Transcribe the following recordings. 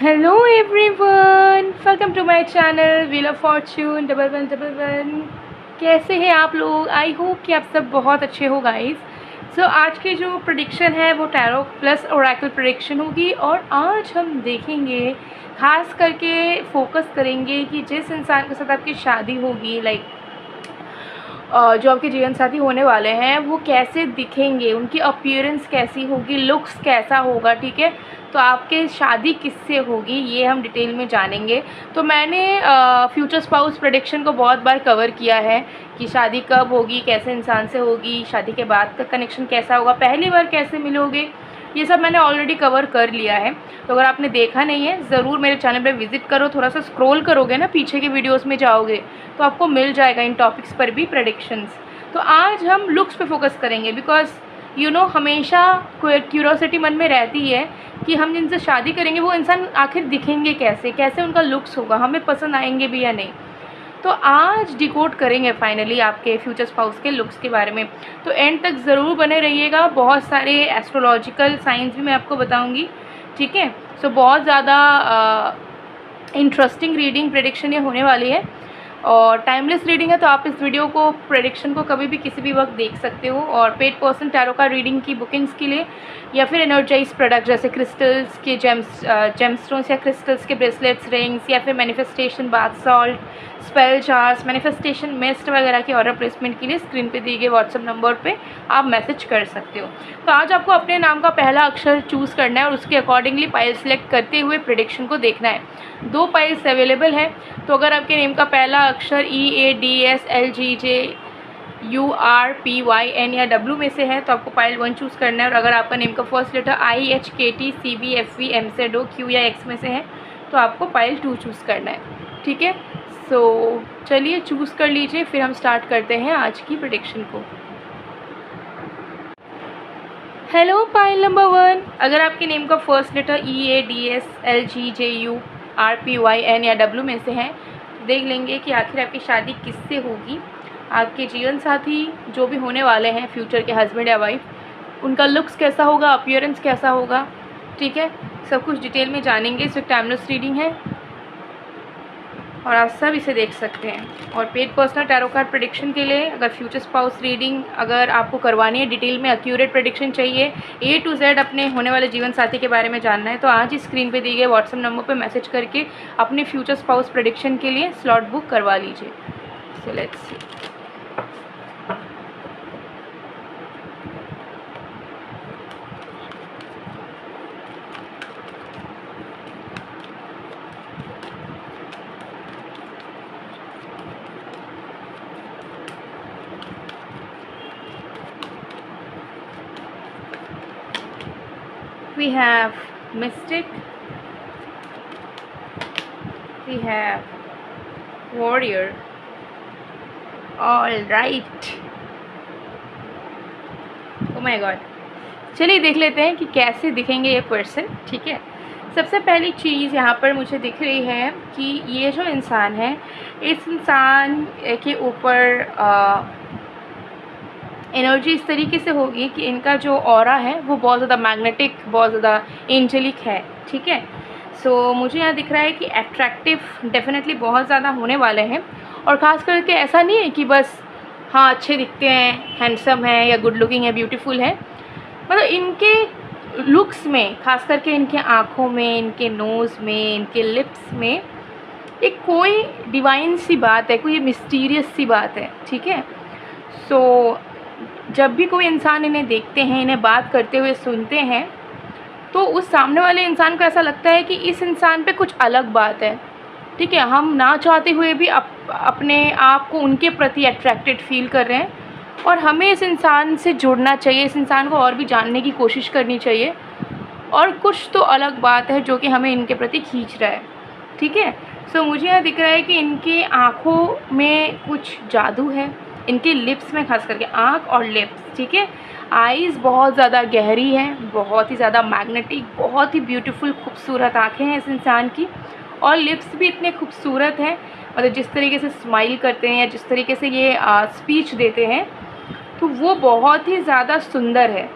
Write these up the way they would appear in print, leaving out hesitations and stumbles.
Hello everyone, welcome to my channel wheel of fortune 1111। कैसे हैं आप लोग? आई होप कि आप सब बहुत अच्छे हो गाइस। सो आज की जो प्रेडिक्शन है वो टैरो प्लस ओरेकल प्रेडिक्शन होगी और आज हम देखेंगे, खास करके फोकस करेंगे कि जिस इंसान के साथ आपकी शादी होगी, जो आपके जीवन साथी होने वाले हैं वो कैसे दिखेंगे, उनकी अपीयरेंस कैसी होगी, लुक्स कैसा होगा। ठीक है, तो आपके शादी किससे होगी ये हम डिटेल में जानेंगे। तो मैंने फ्यूचर स्पाउस प्रेडिक्शन को बहुत बार कवर किया है कि शादी कब होगी, कैसे इंसान से होगी, शादी के बाद का कनेक्शन कैसा होगा, पहली बार कैसे मिलोगे, ये सब मैंने ऑलरेडी कवर कर लिया है। तो अगर आपने देखा नहीं है ज़रूर मेरे चैनल पे विजिट करो, थोड़ा सा स्क्रॉल करोगे ना, पीछे के वीडियोस में जाओगे तो आपको मिल जाएगा इन टॉपिक्स पर भी प्रेडिक्शंस। तो आज हम लुक्स पे फोकस करेंगे बिकॉज हमेशा क्यूरोसिटी मन में रहती है कि हम जिनसे शादी करेंगे वो इंसान आखिर दिखेंगे कैसे, कैसे उनका लुक्स होगा, हमें पसंद आएंगे भी या नहीं। तो आज डिकोड करेंगे फाइनली आपके फ्यूचर स्पाउस के लुक्स के बारे में। तो एंड तक ज़रूर बने रहिएगा, बहुत सारे एस्ट्रोलॉजिकल साइंस भी मैं आपको बताऊंगी। ठीक है, सो बहुत ज़्यादा इंटरेस्टिंग रीडिंग प्रेडिक्शन ये होने वाली है और टाइमलेस रीडिंग है, तो आप इस वीडियो को प्रेडिक्शन को कभी भी किसी भी वक्त देख सकते हो। और पेड पर्सन टैरो का रीडिंग की बुकिंग्स के लिए या फिर एनर्जाइज प्रोडक्ट जैसे क्रिस्टल्स के जेमस्टोन्स या क्रिस्टल्स के ब्रेसलेट्स, रिंग्स या फिर manifestation bath salt, spell charts, manifestation mist वगैरह के ऑर्डर प्लेसमेंट के लिए स्क्रीन पे दिए गए व्हाट्सएप नंबर पे आप मैसेज कर सकते हो। तो आज आपको अपने नाम का पहला अक्षर चूज़ करना है और उसके अकॉर्डिंगली पाइल सेलेक्ट करते हुए प्रेडिक्शन को देखना है। 2 पाइल्स अवेलेबल है, तो अगर आपके नेम का पहला अक्षर EADSLGJURPYN या W में से है तो आपको पाइल 1 चूज़ करना है। और अगर आपका नेम का फर्स्ट लेटर IHKTCBFVMZOQ या X में से है तो आपको पाइल 2 चूज़ करना है। ठीक है, सो चलिए चूज़ कर लीजिए, फिर हम स्टार्ट करते हैं आज की प्रेडिक्शन को। हेलो पाइल नंबर 1, अगर आपके नेम का फर्स्ट लेटर EADSLGJURPYN या W में से है देख लेंगे कि आखिर आपकी शादी किससे होगी। आपके जीवन साथी जो भी होने वाले हैं, फ्यूचर के हस्बैंड या वाइफ, उनका लुक्स कैसा होगा, अपीयरेंस कैसा होगा। ठीक है, सब कुछ डिटेल में जानेंगे। इस टाइमलेस रीडिंग है और आप सब इसे देख सकते हैं। और paid personal tarot card prediction के लिए अगर फ्यूचर स्पाउस रीडिंग अगर आपको करवानी है, डिटेल में एक्यूरेट प्रेडिक्शन चाहिए, A to Z अपने होने वाले जीवन साथी के बारे में जानना है, तो आज ही स्क्रीन पे दिए गए व्हाट्सएप नंबर पे मैसेज करके अपने फ्यूचर स्पाउस प्रेडिक्शन के लिए स्लॉट बुक करवा लीजिए। So let's see. We have Mystic, we have Warrior. All right, oh my God, चलिए देख लेते हैं कि कैसे दिखेंगे ये पर्सन। ठीक है, सबसे पहली चीज़ यहाँ पर मुझे दिख रही है कि ये जो इंसान है, इस इंसान के ऊपर एनर्जी इस तरीके से होगी कि इनका जो ऑरा है वो बहुत ज़्यादा मैग्नेटिक, बहुत ज़्यादा एंजेलिक है। ठीक है, सो मुझे यहाँ दिख रहा है कि अट्रैक्टिव डेफिनेटली बहुत ज़्यादा होने वाले हैं। और ख़ास करके ऐसा नहीं है कि बस हाँ अच्छे दिखते हैं, हैंडसम है या गुड लुकिंग है, ब्यूटीफुल है, मतलब इनके लुक्स में, ख़ास करके इनके आँखों में, इनके नोज़ में, इनके लिप्स में एक कोई डिवाइन सी बात है, कोई मिस्टीरियस सी बात है। ठीक है, सो जब भी कोई इंसान इन्हें देखते हैं, इन्हें बात करते हुए सुनते हैं, तो उस सामने वाले इंसान को ऐसा लगता है कि इस इंसान पे कुछ अलग बात है। ठीक है, हम ना चाहते हुए भी अपने आप को उनके प्रति अट्रैक्टेड फील कर रहे हैं और हमें इस इंसान से जुड़ना चाहिए, इस इंसान को और भी जानने की कोशिश करनी चाहिए। और कुछ तो अलग बात है जो कि हमें इनके प्रति खींच रहा है। ठीक है, सो मुझे यहाँ दिख रहा है कि इनकी आँखों में कुछ जादू है, इनके लिप्स में, खास करके आँख और लिप्स। ठीक है, आईज़ बहुत ज़्यादा गहरी हैं, बहुत ही ज़्यादा मैग्नेटिक, बहुत ही ब्यूटीफुल खूबसूरत आँखें हैं इस इंसान की। और लिप्स भी इतने खूबसूरत हैं, मतलब जिस तरीके से स्माइल करते हैं या जिस तरीके से ये स्पीच देते हैं तो वो बहुत ही ज़्यादा सुंदर है।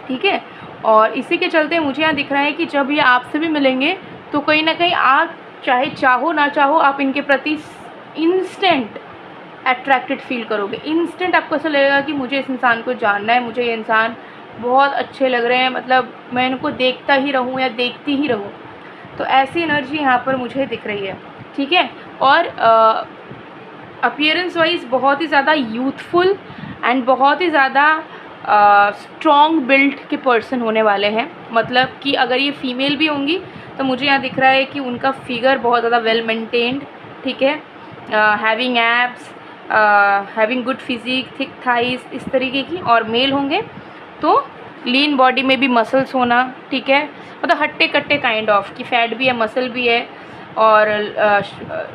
ठीक है, और इसी के चलते मुझे यहाँ दिख रहा है कि जब ये आपसे भी मिलेंगे तो कहीं ना कहीं आप चाहे चाहो ना चाहो आप इनके प्रति इंस्टेंट अट्रैक्टेड फील करोगे। इंस्टेंट आपको ऐसा लगेगा कि मुझे इस इंसान को जानना है, मुझे ये इंसान बहुत अच्छे लग रहे हैं, मतलब मैं इनको देखता ही रहूँ या देखती ही रहूँ। तो ऐसी एनर्जी यहाँ पर मुझे दिख रही है, ठीक है। और अपीयरेंस वाइज बहुत ही ज़्यादा यूथफुल एंड बहुत ही ज़्यादा स्ट्रॉन्ग बिल्ड के पर्सन होने वाले हैं। मतलब कि अगर ये फीमेल भी होंगी तो मुझे यहाँ दिख रहा है कि उनका फिगर बहुत ज़्यादा वेल मेंटेन्ड, ठीक है, having abs, having good physique, thick thighs, इस तरीके की। और मेल होंगे तो लीन बॉडी में भी मसल्स होना, ठीक है, मतलब हट्टे कट्टे काइंड ऑफ कि फैट भी है, मसल भी है, और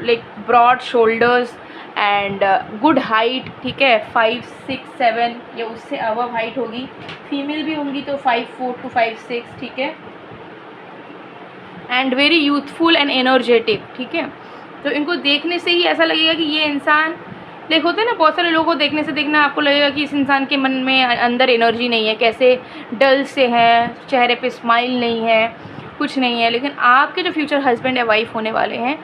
like broad shoulders and good height, ठीक है, 5, 6, 7 या उससे अबव हाइट होगी। फीमेल भी होंगी तो 5'4" to 5'6", ठीक है, and very youthful and energetic, ठीक है। तो इनको देखने से ही ऐसा लगेगा कि ये इंसान, देख होते हैं ना बहुत सारे लोगों को देखने से देखना आपको लगेगा कि इस इंसान के मन में अंदर एनर्जी नहीं है, कैसे डल से है, चेहरे पे स्माइल नहीं है, कुछ नहीं है। लेकिन आपके जो फ्यूचर हस्बैंड या वाइफ होने वाले हैं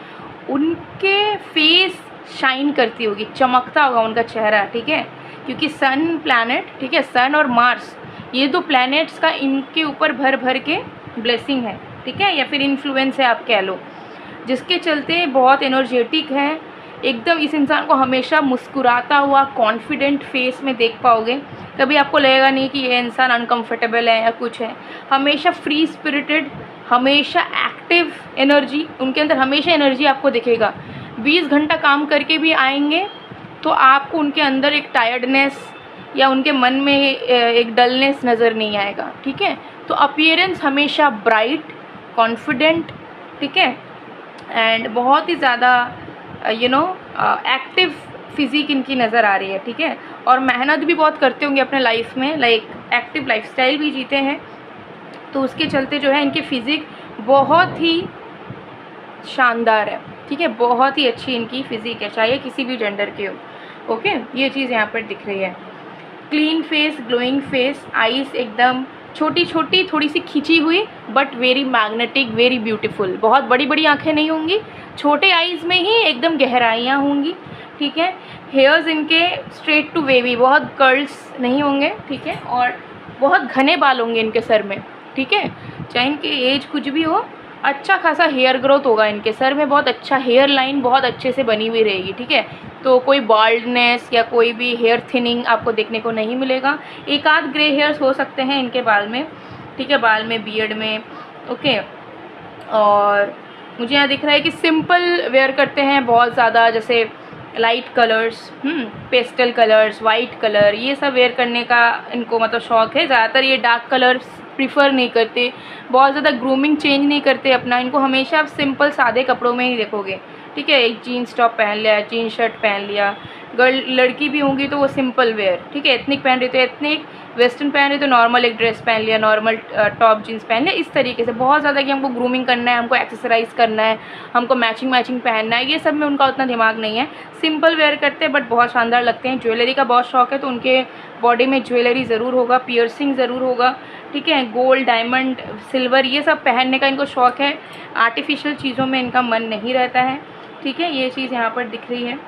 उनके फेस शाइन करती होगी, चमकता होगा उनका चेहरा, ठीक है, क्योंकि सन प्लैनेट, ठीक है, सन और मार्स, ये दो प्लैनेट्स का इनके ऊपर भर भर के ब्लेसिंग है, ठीक है, या फिर इन्फ्लुएंस है आप कह लो, जिसके चलते बहुत एनर्जेटिक है एकदम। इस इंसान को हमेशा मुस्कुराता हुआ कॉन्फिडेंट फेस में देख पाओगे, कभी आपको लगेगा नहीं कि ये इंसान अनकंफर्टेबल है या कुछ है। हमेशा फ्री स्पिरिटेड, हमेशा एक्टिव एनर्जी, उनके अंदर हमेशा एनर्जी आपको दिखेगा। 20 घंटा काम करके भी आएंगे तो आपको उनके अंदर एक टायर्डनेस या उनके मन में एक डलनेस नज़र नहीं आएगा, ठीक है। तो अपीयरेंस हमेशा ब्राइट, कॉन्फिडेंट, ठीक है, एंड बहुत ही ज़्यादा एक्टिव फिजिक इनकी नज़र आ रही है, ठीक है। और मेहनत भी बहुत करते होंगे अपने लाइफ में, लाइक एक्टिव लाइफस्टाइल भी जीते हैं, तो उसके चलते जो है इनकी फ़िज़िक बहुत ही शानदार है, ठीक है, बहुत ही अच्छी इनकी फ़िज़िक है, चाहे किसी भी जेंडर के हो, ओके। ये चीज़ यहाँ पर दिख रही है। Clean face, glowing face, eyes एकदम छोटी छोटी, थोड़ी सी खिंची हुई, but very magnetic, very beautiful. बहुत बड़ी बड़ी आँखें नहीं होंगी, छोटे आईज़ में ही एकदम गहराइयाँ होंगी, ठीक है। हेयर्स इनके स्ट्रेट टू वेवी, बहुत कर्ल्स नहीं होंगे, ठीक है, और बहुत घने बाल होंगे इनके सर में, ठीक है। चाहे इनकी एज कुछ भी हो, अच्छा खासा हेयर ग्रोथ होगा इनके सर में, बहुत अच्छा हेयर लाइन बहुत अच्छे से बनी हुई रहेगी, ठीक है। तो कोई बाल्डनेस या कोई भी हेयर थिनिंग आपको देखने को नहीं मिलेगा। एक आध ग्रे हेयर्स हो सकते हैं इनके बाल में, ठीक है, बाल में, बियर्ड में, ओके। और मुझे यहाँ दिख रहा है कि सिंपल वेयर करते हैं बहुत ज़्यादा, जैसे light colours, pastel colours, white colour, ये सब वेयर करने का इनको मतलब शौक़ है। ज़्यादातर ये डार्क कलर्स प्रीफर नहीं करते, बहुत ज़्यादा ग्रूमिंग चेंज नहीं करते अपना, इनको हमेशा आप सिंपल सादे कपड़ों में ही देखोगे, ठीक है। एक जीन्स टॉप पहन लिया, जीन्स शर्ट पहन लिया, लड़की भी होंगी तो वो सिंपल वेयर, ठीक है। एथनिक पहन रही तो एथनिक, वेस्टर्न पहन रही तो नॉर्मल एक ड्रेस पहन लिया, नॉर्मल टॉप जीन्स पहन लिया, इस तरीके से। बहुत ज़्यादा कि हमको ग्रूमिंग करना है, हमको एक्सेसराइज करना है, हमको मैचिंग पहनना है, ये सब में उनका उतना दिमाग नहीं है। सिंपल वेयर करते हैं बट बहुत शानदार लगते हैं। ज्वेलरी का बहुत शौक है तो उनके बॉडी में ज्वेलरी ज़रूर होगा, पियर्सिंग ज़रूर होगा, ठीक है, गोल्ड, डायमंड, सिल्वर, ये सब पहनने का इनको शौक़ है। आर्टिफिशियल चीज़ों में इनका मन नहीं रहता है, ठीक है। ये चीज़ यहाँ पर दिख रही है।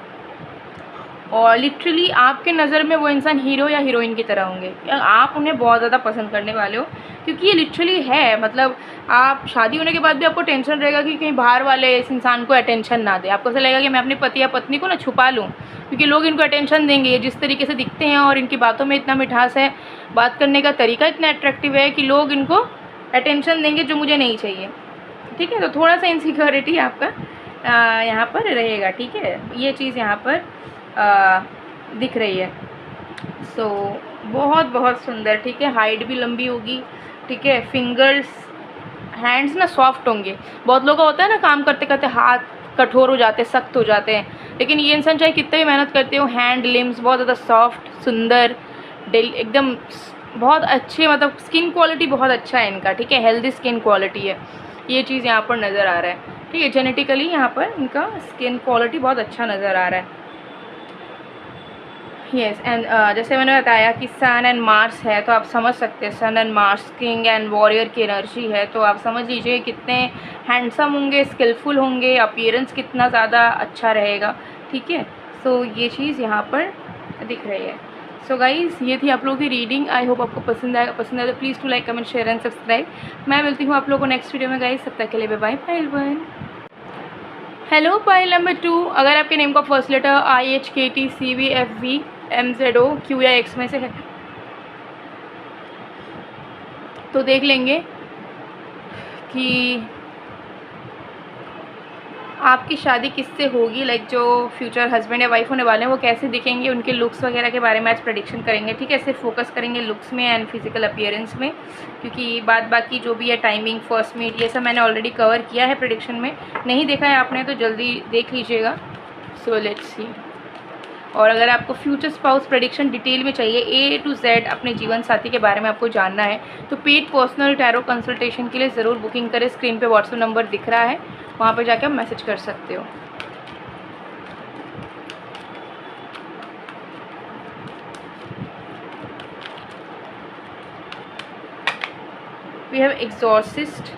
और लिटरली आपके नज़र में वो इंसान हीरो या हीरोइन की तरह होंगे, आप उन्हें बहुत ज़्यादा पसंद करने वाले हो, क्योंकि ये लिटरली है। मतलब आप शादी होने के बाद भी आपको टेंशन रहेगा कि कहीं बाहर वाले इस इंसान को अटेंशन ना दे। आपको ऐसा लगेगा कि मैं अपने पति या पत्नी को ना छुपा लूँ, क्योंकि लोग इनको अटेंशन देंगे। ये जिस तरीके से दिखते हैं और इनकी बातों में इतना मिठास है, बात करने का तरीका इतना अट्रैक्टिव है कि लोग इनको अटेंशन देंगे जो मुझे नहीं चाहिए, ठीक है। तो थोड़ा सा इनसिक्योरिटी आपका यहाँ पर रहेगा, ठीक है। ये चीज़ यहाँ पर दिख रही है। सो बहुत बहुत सुंदर, ठीक है। हाइट भी लंबी होगी, ठीक है। फिंगर्स, हैंड्स ना सॉफ्ट होंगे। बहुत लोगों का होता है ना काम करते करते हाथ कठोर हो जाते हैं, सख्त हो जाते हैं, लेकिन ये इंसान चाहे कितने भी मेहनत करते हो, हैंड लिम्स बहुत ज़्यादा सॉफ्ट, सुंदर, एकदम बहुत अच्छे, मतलब स्किन क्वालिटी बहुत अच्छा है इनका, ठीक है। हेल्दी स्किन क्वालिटी है, ये चीज़ यहाँ पर नज़र आ रहा है, ठीक है। जेनेटिकली यहाँ पर इनका स्किन क्वालिटी बहुत अच्छा नज़र आ रहा है। यस एंड जैसे मैंने बताया कि सन एंड मार्स है, तो आप समझ सकते हैं sun and Mars king and warrior की एनर्जी है, तो आप समझ लीजिए कितने हैंडसम होंगे, स्किलफुल होंगे, अपीयरेंस कितना ज़्यादा अच्छा रहेगा, ठीक है। सो ये चीज़ यहाँ पर दिख रही है। सो गाइज़, ये थी आप लोगों की रीडिंग। आई होप आपको पसंद आएगा। पसंद आए तो please to like, comment, share and subscribe. मैं मिलती हूँ आप लोगों को नेक्स्ट वीडियो में गाइज़, तब तक के लिए bye bye. Pile 1। Hello pile number 2, अगर आपके नेम का first letter IHKT CBFV MZO Q या X में से है तो देख लेंगे कि आपकी शादी किससे होगी। लाइक जो फ्यूचर हस्बैंड या वाइफ होने वाले हैं वो कैसे दिखेंगे, उनके लुक्स वगैरह के बारे में आज प्रेडिक्शन करेंगे, ठीक है। सिर्फ फोकस करेंगे लुक्स में एंड फिजिकल अपीयरेंस में, क्योंकि बाकी जो भी है टाइमिंग, फर्स्ट मीट, ये सब मैंने ऑलरेडी कवर किया है प्रेडिक्शन में। नहीं देखा है आपने तो जल्दी देख लीजिएगा। So let's see. और अगर आपको फ्यूचर स्पाउस प्रेडिक्शन डिटेल में चाहिए, A to Z अपने जीवन साथी के बारे में आपको जानना है, तो पेड पर्सनल टैरो कंसल्टेशन के लिए ज़रूर बुकिंग करें। स्क्रीन पे व्हाट्सएप नंबर दिख रहा है, वहाँ पर जाकर आप मैसेज कर सकते हो। We have exorcist,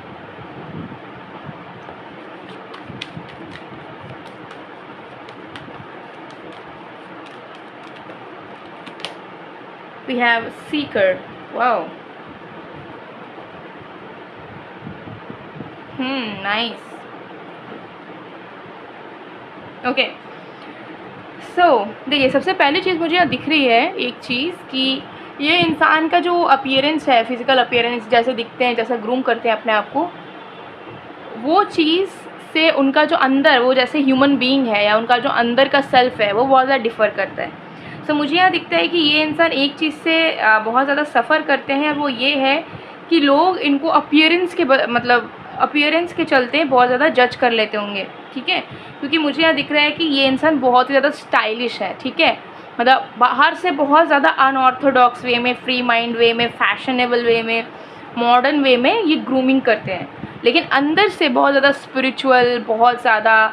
we have seeker. Wow. Nice. Okay so देखिए, सबसे पहली चीज़ मुझे यहाँ दिख रही है एक चीज़ कि ये इंसान का जो अपीयरेंस है, फिजिकल अपीयरेंस, जैसे दिखते हैं, जैसा ग्रूम करते हैं अपने आप को, वो चीज़ से उनका जो अंदर, वो जैसे ह्यूमन बीइंग है या उनका जो अंदर का सेल्फ है वो बहुत ज़्यादा डिफ़र करता है। सो मुझे यहाँ दिखता है कि ये इंसान एक चीज़ से बहुत ज़्यादा सफ़र करते हैं, वो ये है कि लोग इनको अपीयरेंस के मतलब अपीयरेंस के चलते बहुत ज़्यादा जज कर लेते होंगे, ठीक है। क्योंकि मुझे यहाँ दिख रहा है कि ये इंसान बहुत ही ज़्यादा स्टाइलिश है, ठीक है। मतलब बाहर से बहुत ज़्यादा अनऑर्थोडॉक्स वे में, फ्री माइंड वे में, फैशनेबल वे में, मॉडर्न वे में ये ग्रूमिंग करते हैं, लेकिन अंदर से बहुत ज़्यादा स्पिरिचुअल, बहुत ज़्यादा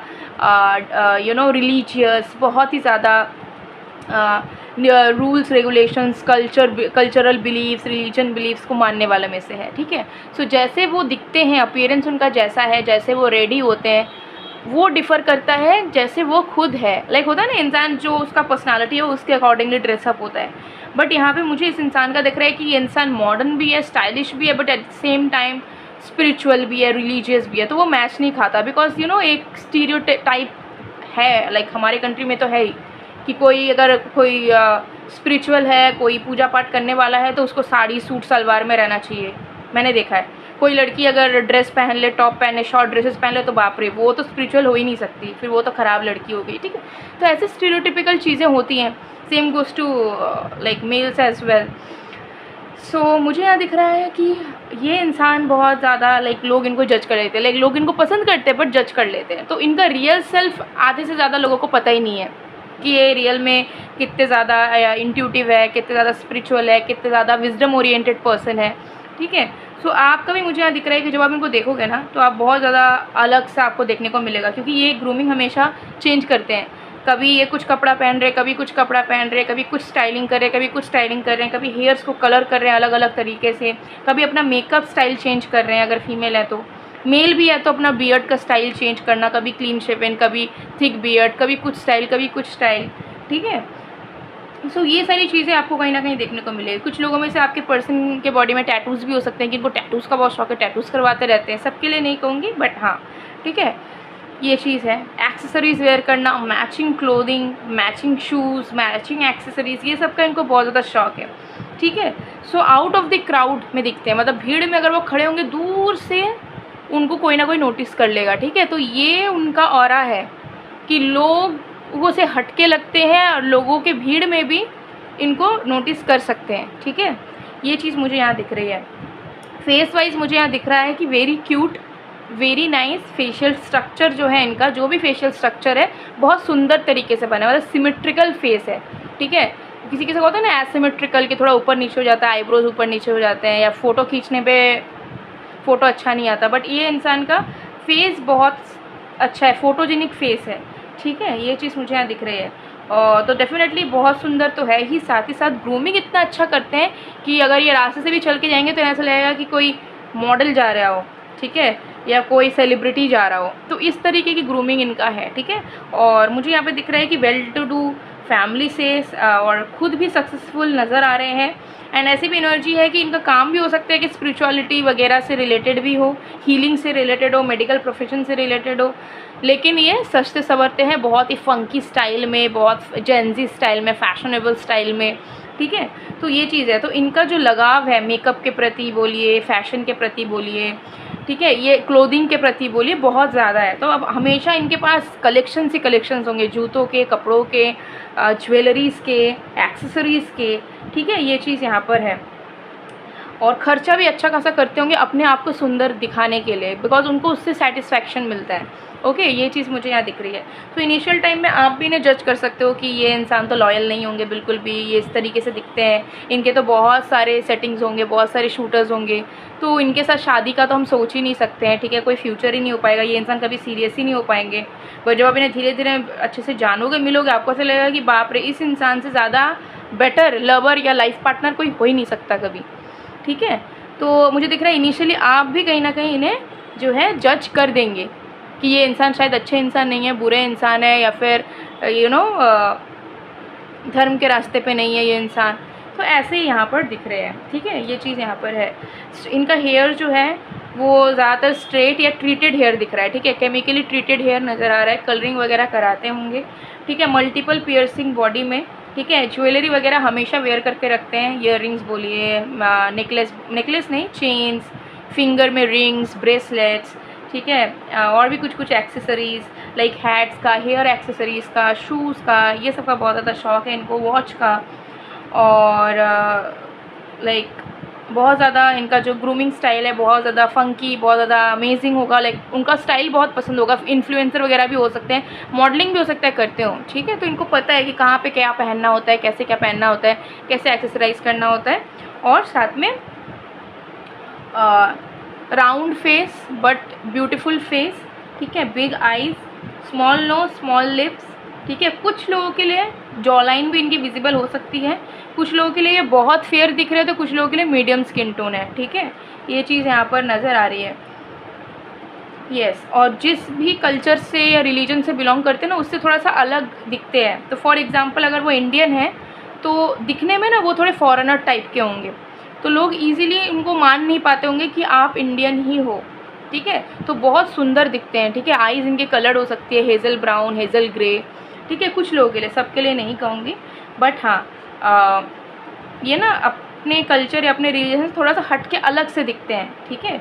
रिलीजियस, बहुत ही ज़्यादा rules regulations, cultural beliefs, religion beliefs को मानने वाले में से है, ठीक है। सो जैसे वो दिखते हैं, अपीयरेंस उनका जैसा है, जैसे वो रेडी होते हैं, वो डिफ़र करता है जैसे वो खुद है। लाइक होता है ना, इंसान जो उसका पर्सनालिटी है उसके अकॉर्डिंगली ड्रेसअप होता है। बट यहाँ पे मुझे इस इंसान का दिख रहा है कि ये इंसान मॉडर्न भी है, स्टाइलिश भी है, but at the same time spiritual भी है, रिलीजियस भी है। तो वो मैच नहीं खाता, बिकॉज एक स्टीरियोटाइप है, लाइक हमारे कंट्री में तो है ही कि कोई अगर कोई स्पिरिचुअल है, कोई पूजा पाठ करने वाला है, तो उसको साड़ी सूट सलवार में रहना चाहिए। मैंने देखा है, कोई लड़की अगर ड्रेस पहन ले, टॉप पहने, शॉर्ट ड्रेसेस पहन ले, तो बाप रे, वो तो स्पिरिचुअल हो ही नहीं सकती, फिर वो तो ख़राब लड़की हो गई, ठीक है। तो ऐसे स्टीरियोटिपिकल चीज़ें होती हैं। Same goes to like males as well. So मुझे यहाँ दिख रहा है कि ये इंसान बहुत ज़्यादा लाइक लोग इनको जज कर लेते हैं, लाइक लोग इनको पसंद करते हैं बट जज कर लेते हैं। तो इनका रियल सेल्फ आधे से ज़्यादा लोगों को पता ही नहीं है कि ये रियल में कितने ज़्यादा इंट्यूटिव है, कितने ज़्यादा स्पिरिचुअल है, कितने ज़्यादा विजडम ओरिएंटेड पर्सन है, ठीक है। सो आपका भी मुझे यहाँ दिख रहा है कि जब आप इनको देखोगे ना, तो आप बहुत ज़्यादा अलग से आपको देखने को मिलेगा, क्योंकि ये ग्रूमिंग हमेशा चेंज करते हैं। कभी ये कुछ कपड़ा पहन रहे, कभी कुछ कपड़ा पहन रहे, कभी कुछ स्टाइलिंग कर रहे, कभी कुछ स्टाइलिंग कर रहे हैं, कभी हेयर्स को कलर कर रहे हैं अलग अलग तरीके से, कभी अपना मेकअप स्टाइल चेंज कर रहे हैं अगर फीमेल है तो। मेल भी है तो अपना बियर्ड का स्टाइल चेंज करना, कभी क्लीन शेवन, कभी थिक बियर्ड, कभी कुछ स्टाइल, कभी कुछ स्टाइल, ठीक है। सो ये सारी चीज़ें आपको कहीं ना कहीं देखने को मिलेगी। कुछ लोगों में से आपके पर्सन के बॉडी में टैटूज़ भी हो सकते हैं कि इनको टैटूज़ का बहुत शौक है, टैटूज़ करवाते रहते हैं। सबके लिए नहीं कहूँगी, बट हाँ, ठीक है, ये चीज़ है। एक्सेसरीज़ वेयर करना, matching clothing, matching shoes, matching accessories, ये सब का इनको बहुत ज़्यादा शौक है, ठीक है। So out of the crowd में दिखते हैं, मतलब भीड़ में अगर वो खड़े होंगे, दूर से उनको कोई ना कोई नोटिस कर लेगा, ठीक है। तो ये उनका ऑरा है कि लोग वो से हटके लगते हैं और लोगों के भीड़ में भी इनको नोटिस कर सकते हैं, ठीक है। ये चीज़ मुझे यहाँ दिख रही है। फेस वाइज मुझे यहाँ दिख रहा है कि very cute, very nice facial structure जो है इनका, जो भी फेशियल स्ट्रक्चर है बहुत सुंदर तरीके से बना है, मतलब सिमेट्रिकल फेस है, ठीक है। किसी किसी का होता है ना एसिमेट्रिकल, कि थोड़ा ऊपर नीचे हो जाता है, आईब्रोज ऊपर नीचे हो जाते हैं, या फ़ोटो खींचने पे फ़ोटो अच्छा नहीं आता, बट ये इंसान का फेस बहुत अच्छा है, फ़ोटोजेनिक फेस है, ठीक है। ये चीज़ मुझे यहाँ दिख रही है। तो डेफ़िनेटली बहुत सुंदर तो है ही, साथ ही साथ ग्रूमिंग इतना अच्छा करते हैं कि अगर ये रास्ते से भी चल के जाएंगे तो ऐसा लगेगा कि कोई मॉडल जा रहा हो, ठीक है, या कोई सेलिब्रिटी जा रहा हो। तो इस तरीके की ग्रूमिंग इनका है, ठीक है। और मुझे यहाँ पे दिख रहा है कि वेल टू डू फैमिली से और खुद भी सक्सेसफुल नज़र आ रहे हैं। एंड ऐसी भी एनर्जी है कि इनका काम भी हो सकता है कि स्पिरिचुअलिटी वगैरह से रिलेटेड भी हो, हीलिंग से रिलेटेड हो, मेडिकल प्रोफेशन से रिलेटेड हो, लेकिन ये सजते संवरते हैं बहुत ही फंकी स्टाइल में, बहुत जेंजी स्टाइल में, फैशनेबल स्टाइल में, ठीक है। तो ये चीज़ है, तो इनका जो लगाव है मेकअप के प्रति बोलिए, फैशन के प्रति बोलिए, ठीक है, ये क्लोथिंग के प्रति बोलिए, बहुत ज़्यादा है। तो अब हमेशा इनके पास कलेक्शन से कलेक्शंस होंगे, जूतों के, कपड़ों के, ज्वेलरीज़ के, एक्सेसरीज़ के, ठीक है, ये चीज़ यहाँ पर है। और ख़र्चा भी अच्छा खासा करते होंगे अपने आप को सुंदर दिखाने के लिए, बिकॉज उनको उससे सेटिस्फैक्शन मिलता है। ओके, ये चीज़ मुझे यहाँ दिख रही है। तो इनिशियल टाइम में आप भी इन्हें जज कर सकते हो कि ये इंसान तो लॉयल नहीं होंगे बिल्कुल भी, ये इस तरीके से दिखते हैं, इनके तो बहुत सारे सेटिंग्स होंगे, बहुत सारे शूटर्स होंगे, तो इनके साथ शादी का तो हम सोच ही नहीं सकते हैं, ठीक है, कोई फ्यूचर ही नहीं हो पाएगा, ये इंसान कभी सीरियस ही नहीं हो पाएंगे। पर जब आप इन्हें धीरे धीरे अच्छे से जानोगे, मिलोगे, आपको ऐसा लगेगा कि बाप रे, इस इंसान से ज़्यादा बेटर लवर या लाइफ पार्टनर कोई हो ही नहीं सकता कभी, ठीक है। तो मुझे दिख रहा है इनिशियली आप भी कहीं ना कहीं इन्हें जो है जज कर देंगे कि ये इंसान शायद अच्छे इंसान नहीं है, बुरे इंसान है, या फिर धर्म के रास्ते पे नहीं है ये इंसान। तो ऐसे ही यहाँ पर दिख रहे हैं, ठीक है, ये चीज़ यहाँ पर है। इनका हेयर जो है वो ज़्यादातर स्ट्रेट या ट्रीटेड हेयर दिख रहा है, ठीक है, केमिकली ट्रीटेड हेयर नज़र आ रहा है, कलरिंग वगैरह कराते होंगे, ठीक है, मल्टीपल पियर्सिंग बॉडी में, ठीक है, ज्वेलरी वगैरह हमेशा वेयर करके रखते हैं, ईयर रिंग्स बोलिए, नेकलेस नहीं, चेन्स, फिंगर में रिंग्स, ब्रेसलेट्स, ठीक है, और भी कुछ कुछ एक्सेसरीज़ लाइक हैट्स का, हेयर एक्सेसरीज़ का, शूज़ का, ये सब का बहुत ज़्यादा शौक़ है इनको, वॉच का। और लाइक बहुत ज़्यादा इनका जो ग्रूमिंग स्टाइल है बहुत ज़्यादा फ़ंकी, बहुत ज़्यादा अमेजिंग होगा, लाइक उनका स्टाइल बहुत पसंद होगा। इन्फ्लुएंसर वगैरह भी हो सकते हैं, मॉडलिंग भी हो सकता है करते हो, ठीक है। तो इनको पता है कि कहाँ पे क्या पहनना होता है, कैसे क्या पहनना होता है, कैसे एक्सेसराइज करना होता है। और साथ में round face but beautiful face, ठीक है, big eyes, small nose, small lips, ठीक है। कुछ लोगों के लिए जॉ लाइन भी इनकी विजिबल हो सकती है, कुछ लोगों के लिए ये बहुत फेयर दिख रहे हैं, तो कुछ लोगों के लिए मीडियम स्किन टोन है, ठीक है, ये चीज़ यहाँ पर नज़र आ रही है। यस, और जिस भी कल्चर से या रिलीजन से बिलोंग करते हैं ना, उससे थोड़ा सा अलग दिखते हैं। तो फॉर एग्ज़ाम्पल अगर वो इंडियन है तो दिखने में ना वो थोड़े फॉरेनर टाइप के होंगे, तो लोग ईज़िली उनको मान नहीं पाते होंगे कि आप इंडियन ही हो, ठीक है। तो बहुत सुंदर दिखते हैं, ठीक है। आईज़ इनके कलर हो सकती है हेज़ल ब्राउन, हेज़ल ग्रे, ठीक है, कुछ लोगों के लिए, सबके लिए नहीं कहूँगी, बट हाँ ये ना अपने कल्चर या अपने रिलीजन से थोड़ा सा हट के अलग से दिखते हैं, ठीक है।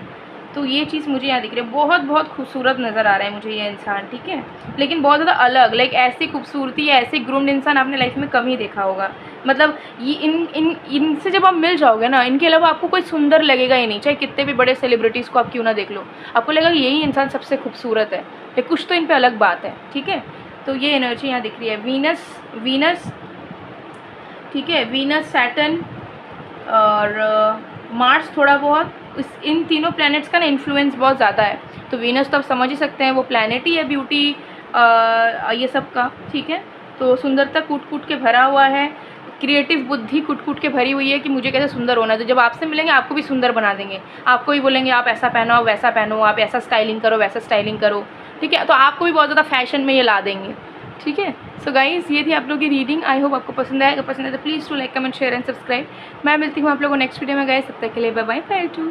तो ये चीज़ मुझे यहाँ दिख रही है, बहुत बहुत खूबसूरत नज़र आ रहा है मुझे ये इंसान, ठीक है, लेकिन बहुत ज़्यादा अलग, लाइक ऐसी खूबसूरती या ऐसे ग्रूम्ड इंसान आपने लाइफ में कम ही देखा होगा। मतलब ये इनसे जब आप मिल जाओगे ना, इनके अलावा आपको कोई सुंदर लगेगा ही नहीं, चाहे कितने भी बड़े सेलिब्रिटीज़ को आप क्यों ना देख लो, आपको लगेगा कि यही इंसान सबसे खूबसूरत है, लेकिन कुछ तो इन पर अलग बात है, ठीक है। तो ये एनर्जी यहाँ दिख रही है। वीनस, ठीक है, वीनस, सैटर्न और मार्स थोड़ा बहुत, इन तीनों प्लैनेट्स का ना इन्फ्लुएंस बहुत ज़्यादा है। तो वीनस तो आप समझ ही सकते हैं, वो प्लैनेट ही है ब्यूटी ये सब का, ठीक है। तो सुंदरता कूट कूट के भरा हुआ है, क्रिएटिव बुद्धि कूट कूट के भरी हुई है कि मुझे कैसे सुंदर होना है। तो जब आपसे मिलेंगे आपको भी सुंदर बना देंगे, आपको भी बोलेंगे आप ऐसा पहनो, आप वैसा पहनो, आप ऐसा स्टाइलिंग करो, वैसा स्टाइलिंग करो, ठीक है। तो आपको भी बहुत ज़्यादा फैशन में ये ला देंगे, ठीक है। सो गाइज़, ये थी आप लोगों की रीडिंग। आई होप आपको पसंद आएगा, पसंद है तो please to like, comment, share and subscribe. मैं मिलती हूँ आप लोगों को नेक्स्ट वीडियो में गाइस, तब तक के लिए बाय बाय, बाय टू।